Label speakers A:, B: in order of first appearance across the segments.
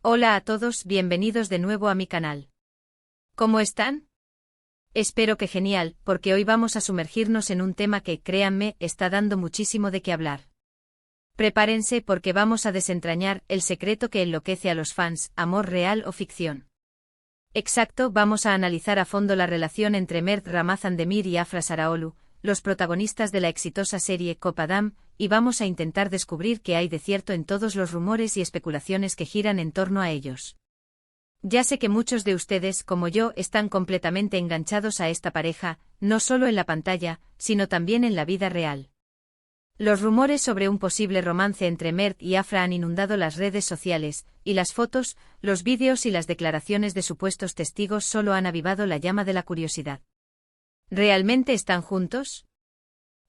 A: Hola a todos, bienvenidos de nuevo a mi canal. ¿Cómo están? Espero que genial, porque hoy vamos a sumergirnos en un tema que, créanme, está dando muchísimo de qué hablar. Prepárense porque vamos a desentrañar el secreto que enloquece a los fans, amor real o ficción. Exacto, vamos a analizar a fondo la relación entre Mert Ramazan-Demir y Afra Saraaolu, los protagonistas de la exitosa serie Cop Adam, y vamos a intentar descubrir qué hay de cierto en todos los rumores y especulaciones que giran en torno a ellos. Ya sé que muchos de ustedes, como yo, están completamente enganchados a esta pareja, no solo en la pantalla, sino también en la vida real. Los rumores sobre un posible romance entre Mert y Afra han inundado las redes sociales, y las fotos, los vídeos y las declaraciones de supuestos testigos solo han avivado la llama de la curiosidad. ¿Realmente están juntos?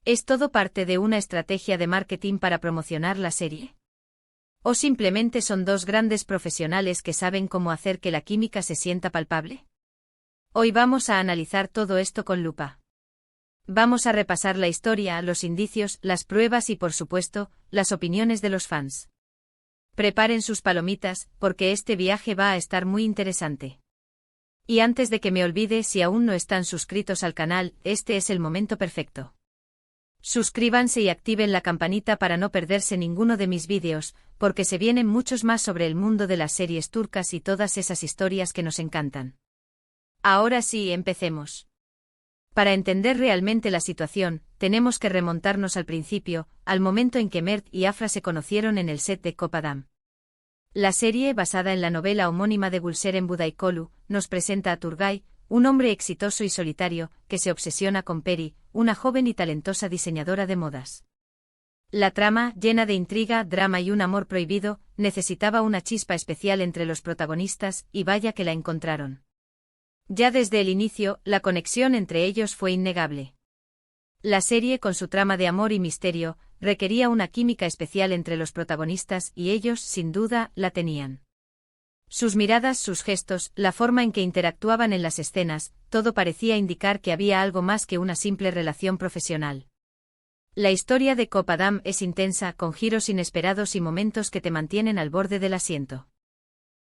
A: ¿Es todo parte de una estrategia de marketing para promocionar la serie? ¿O simplemente son dos grandes profesionales que saben cómo hacer que la química se sienta palpable? Hoy vamos a analizar todo esto con lupa. Vamos a repasar la historia, los indicios, las pruebas y, por supuesto, las opiniones de los fans. Preparen sus palomitas, porque este viaje va a estar muy interesante. Y antes de que me olvide, si aún no están suscritos al canal, este es el momento perfecto. Suscríbanse y activen la campanita para no perderse ninguno de mis vídeos, porque se vienen muchos más sobre el mundo de las series turcas y todas esas historias que nos encantan. Ahora sí, empecemos. Para entender realmente la situación, tenemos que remontarnos al principio, al momento en que Mert y Afra se conocieron en el set de Cop Adam. La serie, basada en la novela homónima de Gülseren Budaykolu, nos presenta a Turgay, un hombre exitoso y solitario, que se obsesiona con Peri, una joven y talentosa diseñadora de modas. La trama, llena de intriga, drama y un amor prohibido, necesitaba una chispa especial entre los protagonistas, y vaya que la encontraron. Ya desde el inicio, la conexión entre ellos fue innegable. La serie, con su trama de amor y misterio, requería una química especial entre los protagonistas y ellos, sin duda, la tenían. Sus miradas, sus gestos, la forma en que interactuaban en las escenas, todo parecía indicar que había algo más que una simple relación profesional. La historia de Cop Adam es intensa, con giros inesperados y momentos que te mantienen al borde del asiento.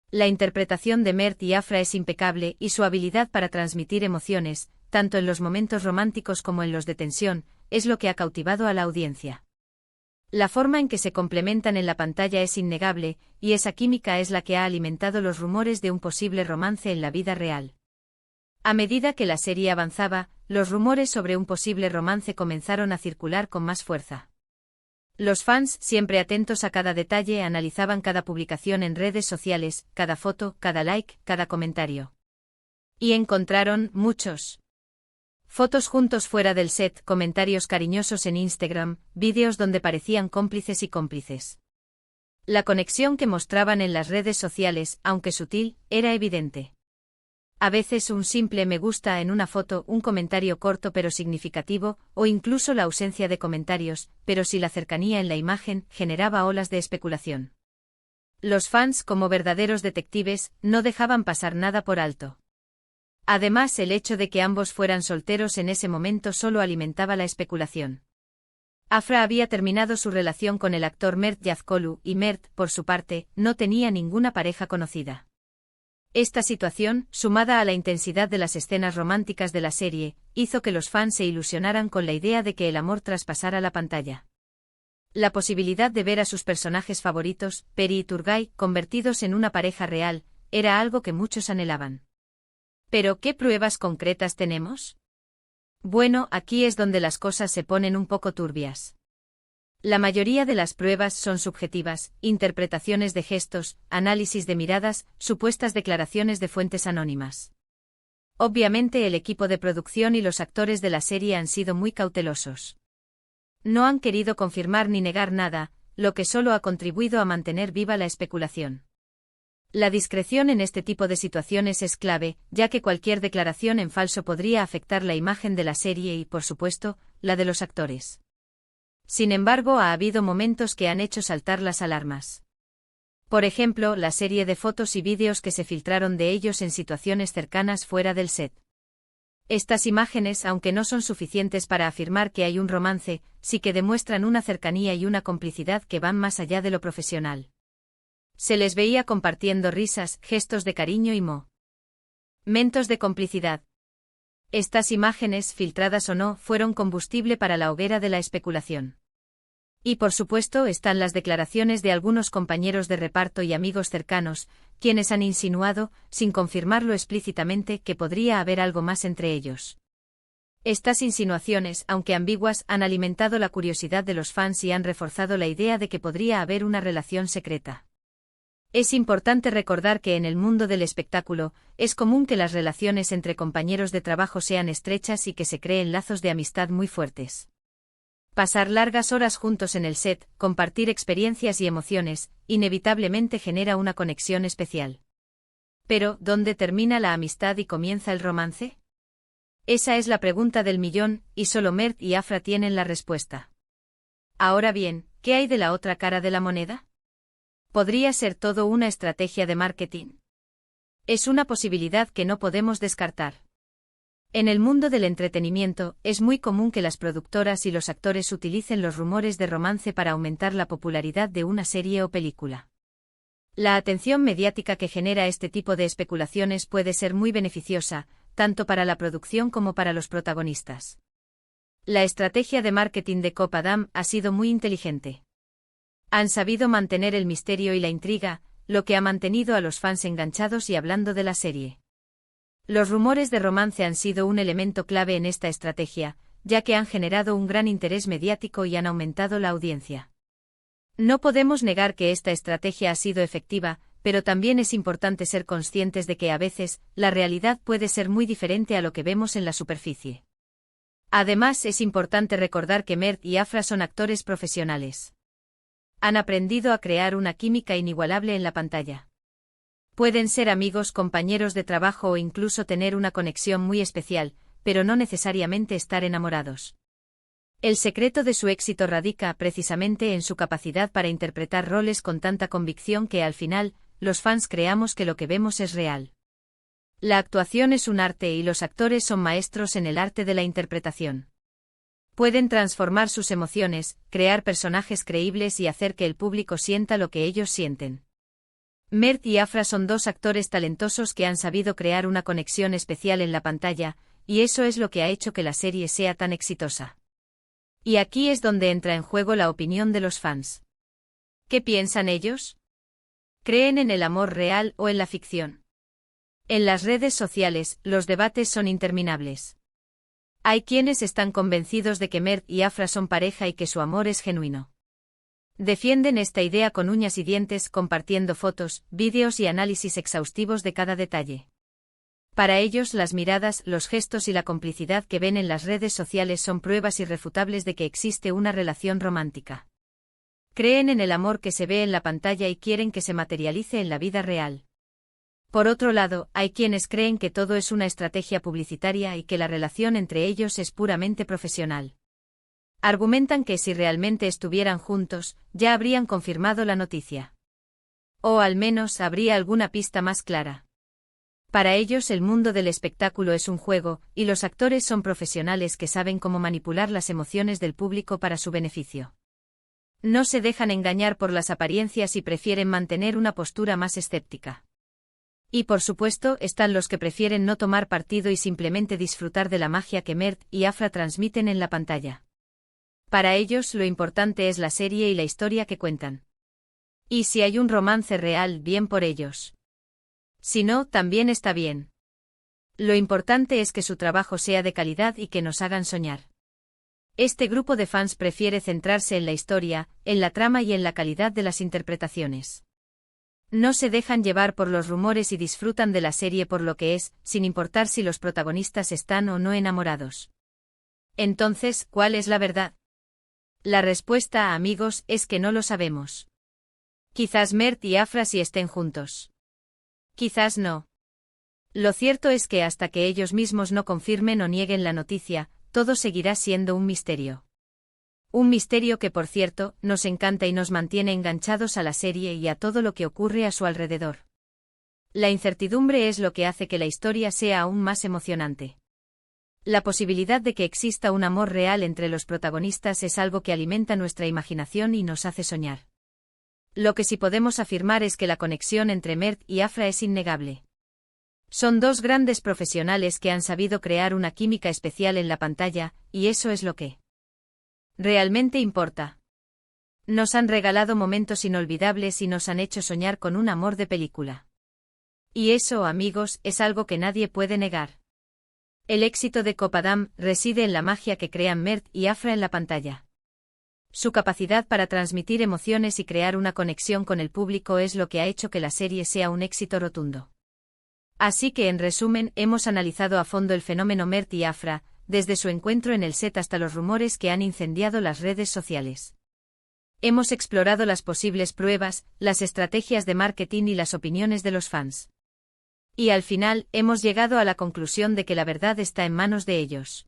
A: La interpretación de Mert y Afra es impecable y su habilidad para transmitir emociones, tanto en los momentos románticos como en los de tensión, es lo que ha cautivado a la audiencia. La forma en que se complementan en la pantalla es innegable, y esa química es la que ha alimentado los rumores de un posible romance en la vida real. A medida que la serie avanzaba, los rumores sobre un posible romance comenzaron a circular con más fuerza. Los fans, siempre atentos a cada detalle, analizaban cada publicación en redes sociales, cada foto, cada like, cada comentario. Y encontraron muchos. Fotos juntos fuera del set, comentarios cariñosos en Instagram, vídeos donde parecían cómplices y cómplices. La conexión que mostraban en las redes sociales, aunque sutil, era evidente. A veces un simple me gusta en una foto, un comentario corto pero significativo, o incluso la ausencia de comentarios, pero sí la cercanía en la imagen, generaba olas de especulación. Los fans, como verdaderos detectives, no dejaban pasar nada por alto. Además, el hecho de que ambos fueran solteros en ese momento solo alimentaba la especulación. Afra había terminado su relación con el actor Mert Yazkolu y Mert, por su parte, no tenía ninguna pareja conocida. Esta situación, sumada a la intensidad de las escenas románticas de la serie, hizo que los fans se ilusionaran con la idea de que el amor traspasara la pantalla. La posibilidad de ver a sus personajes favoritos, Peri y Turgay, convertidos en una pareja real, era algo que muchos anhelaban. ¿Pero qué pruebas concretas tenemos? Bueno, aquí es donde las cosas se ponen un poco turbias. La mayoría de las pruebas son subjetivas, interpretaciones de gestos, análisis de miradas, supuestas declaraciones de fuentes anónimas. Obviamente el equipo de producción y los actores de la serie han sido muy cautelosos. No han querido confirmar ni negar nada, lo que solo ha contribuido a mantener viva la especulación. La discreción en este tipo de situaciones es clave, ya que cualquier declaración en falso podría afectar la imagen de la serie y, por supuesto, la de los actores. Sin embargo, ha habido momentos que han hecho saltar las alarmas. Por ejemplo, la serie de fotos y vídeos que se filtraron de ellos en situaciones cercanas fuera del set. Estas imágenes, aunque no son suficientes para afirmar que hay un romance, sí que demuestran una cercanía y una complicidad que van más allá de lo profesional. Se les veía compartiendo risas, gestos de cariño y momentos de complicidad. Estas imágenes, filtradas o no, fueron combustible para la hoguera de la especulación. Y por supuesto están las declaraciones de algunos compañeros de reparto y amigos cercanos, quienes han insinuado, sin confirmarlo explícitamente, que podría haber algo más entre ellos. Estas insinuaciones, aunque ambiguas, han alimentado la curiosidad de los fans y han reforzado la idea de que podría haber una relación secreta. Es importante recordar que en el mundo del espectáculo, es común que las relaciones entre compañeros de trabajo sean estrechas y que se creen lazos de amistad muy fuertes. Pasar largas horas juntos en el set, compartir experiencias y emociones, inevitablemente genera una conexión especial. Pero, ¿dónde termina la amistad y comienza el romance? Esa es la pregunta del millón, y solo Mert y Afra tienen la respuesta. Ahora bien, ¿qué hay de la otra cara de la moneda? ¿Podría ser todo una estrategia de marketing? Es una posibilidad que no podemos descartar. En el mundo del entretenimiento, es muy común que las productoras y los actores utilicen los rumores de romance para aumentar la popularidad de una serie o película. La atención mediática que genera este tipo de especulaciones puede ser muy beneficiosa, tanto para la producción como para los protagonistas. La estrategia de marketing de Copa Adam ha sido muy inteligente. Han sabido mantener el misterio y la intriga, lo que ha mantenido a los fans enganchados y hablando de la serie. Los rumores de romance han sido un elemento clave en esta estrategia, ya que han generado un gran interés mediático y han aumentado la audiencia. No podemos negar que esta estrategia ha sido efectiva, pero también es importante ser conscientes de que a veces, la realidad puede ser muy diferente a lo que vemos en la superficie. Además, es importante recordar que Mert y Afra son actores profesionales. Han aprendido a crear una química inigualable en la pantalla. Pueden ser amigos, compañeros de trabajo o incluso tener una conexión muy especial, pero no necesariamente estar enamorados. El secreto de su éxito radica precisamente en su capacidad para interpretar roles con tanta convicción que al final, los fans creamos que lo que vemos es real. La actuación es un arte y los actores son maestros en el arte de la interpretación. Pueden transformar sus emociones, crear personajes creíbles y hacer que el público sienta lo que ellos sienten. Mert y Afra son dos actores talentosos que han sabido crear una conexión especial en la pantalla, y eso es lo que ha hecho que la serie sea tan exitosa. Y aquí es donde entra en juego la opinión de los fans. ¿Qué piensan ellos? ¿Creen en el amor real o en la ficción? En las redes sociales, los debates son interminables. Hay quienes están convencidos de que Mert y Afra son pareja y que su amor es genuino. Defienden esta idea con uñas y dientes, compartiendo fotos, vídeos y análisis exhaustivos de cada detalle. Para ellos, las miradas, los gestos y la complicidad que ven en las redes sociales son pruebas irrefutables de que existe una relación romántica. Creen en el amor que se ve en la pantalla y quieren que se materialice en la vida real. Por otro lado, hay quienes creen que todo es una estrategia publicitaria y que la relación entre ellos es puramente profesional. Argumentan que si realmente estuvieran juntos, ya habrían confirmado la noticia. O al menos habría alguna pista más clara. Para ellos el mundo del espectáculo es un juego, y los actores son profesionales que saben cómo manipular las emociones del público para su beneficio. No se dejan engañar por las apariencias y prefieren mantener una postura más escéptica. Y por supuesto están los que prefieren no tomar partido y simplemente disfrutar de la magia que Mert y Afra transmiten en la pantalla. Para ellos lo importante es la serie y la historia que cuentan. Y si hay un romance real, bien por ellos. Si no, también está bien. Lo importante es que su trabajo sea de calidad y que nos hagan soñar. Este grupo de fans prefiere centrarse en la historia, en la trama y en la calidad de las interpretaciones. No se dejan llevar por los rumores y disfrutan de la serie por lo que es, sin importar si los protagonistas están o no enamorados. Entonces, ¿cuál es la verdad? La respuesta, amigos, es que no lo sabemos. Quizás Mert y Afra sí estén juntos. Quizás no. Lo cierto es que hasta que ellos mismos no confirmen o nieguen la noticia, todo seguirá siendo un misterio. Un misterio que, por cierto, nos encanta y nos mantiene enganchados a la serie y a todo lo que ocurre a su alrededor. La incertidumbre es lo que hace que la historia sea aún más emocionante. La posibilidad de que exista un amor real entre los protagonistas es algo que alimenta nuestra imaginación y nos hace soñar. Lo que sí podemos afirmar es que la conexión entre Mert y Afra es innegable. Son dos grandes profesionales que han sabido crear una química especial en la pantalla, y eso es lo que realmente importa. Nos han regalado momentos inolvidables y nos han hecho soñar con un amor de película. Y eso, amigos, es algo que nadie puede negar. El éxito de Copadam reside en la magia que crean Mert y Afra en la pantalla. Su capacidad para transmitir emociones y crear una conexión con el público es lo que ha hecho que la serie sea un éxito rotundo. Así que, en resumen, hemos analizado a fondo el fenómeno Mert y Afra, desde su encuentro en el set hasta los rumores que han incendiado las redes sociales. Hemos explorado las posibles pruebas, las estrategias de marketing y las opiniones de los fans. Y al final, hemos llegado a la conclusión de que la verdad está en manos de ellos.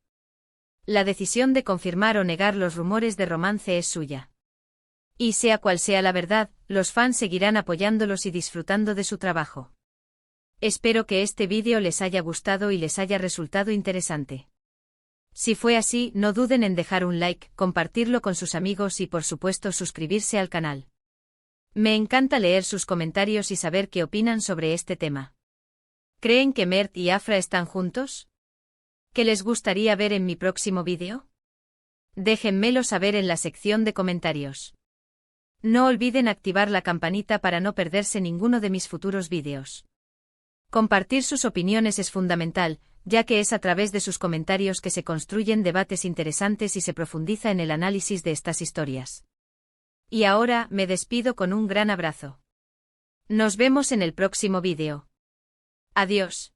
A: La decisión de confirmar o negar los rumores de romance es suya. Y sea cual sea la verdad, los fans seguirán apoyándolos y disfrutando de su trabajo. Espero que este vídeo les haya gustado y les haya resultado interesante. Si fue así, no duden en dejar un like, compartirlo con sus amigos y por supuesto suscribirse al canal. Me encanta leer sus comentarios y saber qué opinan sobre este tema. ¿Creen que Mert y Afra están juntos? ¿Qué les gustaría ver en mi próximo vídeo? Déjenmelo saber en la sección de comentarios. No olviden activar la campanita para no perderse ninguno de mis futuros vídeos. Compartir sus opiniones es fundamental, ya que es a través de sus comentarios que se construyen debates interesantes y se profundiza en el análisis de estas historias. Y ahora, me despido con un gran abrazo. Nos vemos en el próximo vídeo. Adiós.